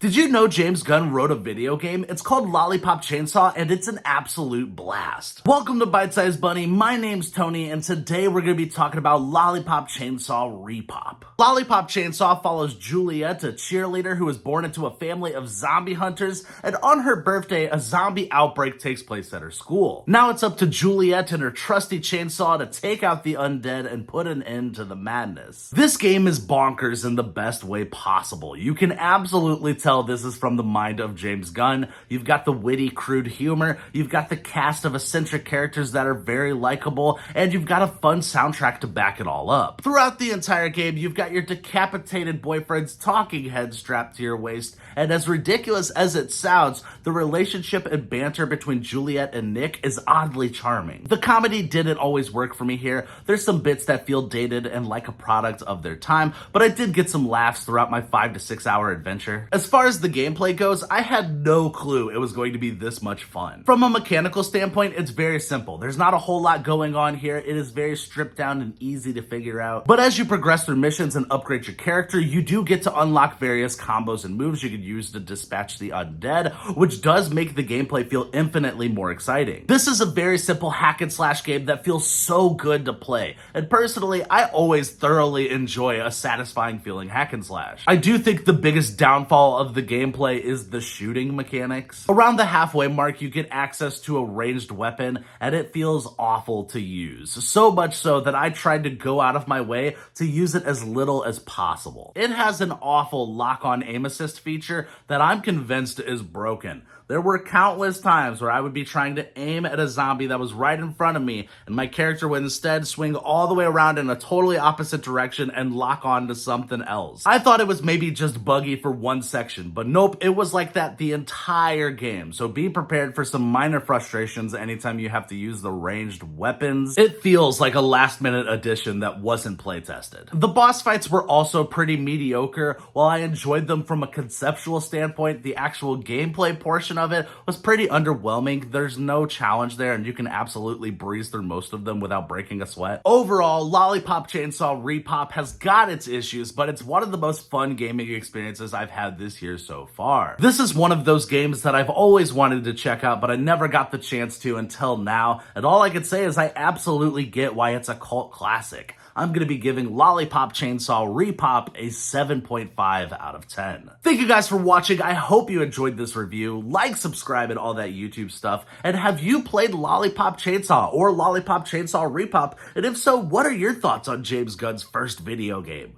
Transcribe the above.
Did you know James Gunn wrote a video game? It's called Lollipop Chainsaw, and it's an absolute blast. Welcome to Bite Size Bunny. My name's Tony, and today we're going to be talking about Lollipop Chainsaw RePOP. Lollipop Chainsaw follows Juliet, a cheerleader who is born into a family of zombie hunters, and on her birthday, a zombie outbreak takes place at her school. Now it's up to Juliet and her trusty chainsaw to take out the undead and put an end to the madness. This game is bonkers in the best way possible. You can absolutely tell this is from the mind of James Gunn. You've got the witty, crude humor, you've got the cast of eccentric characters that are very likable, and you've got a fun soundtrack to back it all up. Throughout the entire game, you've got your decapitated boyfriend's talking head strapped to your waist, and as ridiculous as it sounds, the relationship and banter between Juliet and Nick is oddly charming. The comedy didn't always work for me here. There's some bits that feel dated and like a product of their time, but I did get some laughs throughout my 5 to 6 hour adventure. As far as the gameplay goes, I had no clue it was going to be this much fun. From a mechanical standpoint, it's very simple. There's not a whole lot going on here. It is very stripped down and easy to figure out. But as you progress through missions and upgrade your character, you do get to unlock various combos and moves you could use to dispatch the undead, which does make the gameplay feel infinitely more exciting. This is a very simple hack and slash game that feels so good to play, and personally, I always thoroughly enjoy a satisfying feeling hack and slash. I do think the biggest downfall of the gameplay is the shooting mechanics. Around the halfway mark, you get access to a ranged weapon, and it feels awful to use. So much so that I tried to go out of my way to use it as little as possible. It has an awful lock-on aim assist feature that I'm convinced is broken. There were countless times where I would be trying to aim at a zombie that was right in front of me, and my character would instead swing all the way around in a totally opposite direction and lock on to something else. I thought it was maybe just buggy for one section, but nope, it was like that the entire game. So be prepared for some minor frustrations anytime you have to use the ranged weapons. It feels like a last-minute addition that wasn't playtested. The boss fights were also pretty mediocre. While I enjoyed them from a conceptual standpoint, the actual gameplay portion of it was pretty underwhelming. There's no challenge there, and you can absolutely breeze through most of them without breaking a sweat. Overall, Lollipop Chainsaw RePOP has got its issues, but it's one of the most fun gaming experiences I've had this year so far. This is one of those games that I've always wanted to check out, but I never got the chance to until now, and all I can say is I absolutely get why it's a cult classic. I'm going to be giving Lollipop Chainsaw RePOP a 7.5 out of 10. Thank you guys for watching. I hope you enjoyed this review. Like, subscribe, and all that YouTube stuff. And have you played Lollipop Chainsaw or Lollipop Chainsaw RePOP? And if so, what are your thoughts on James Gunn's first video game?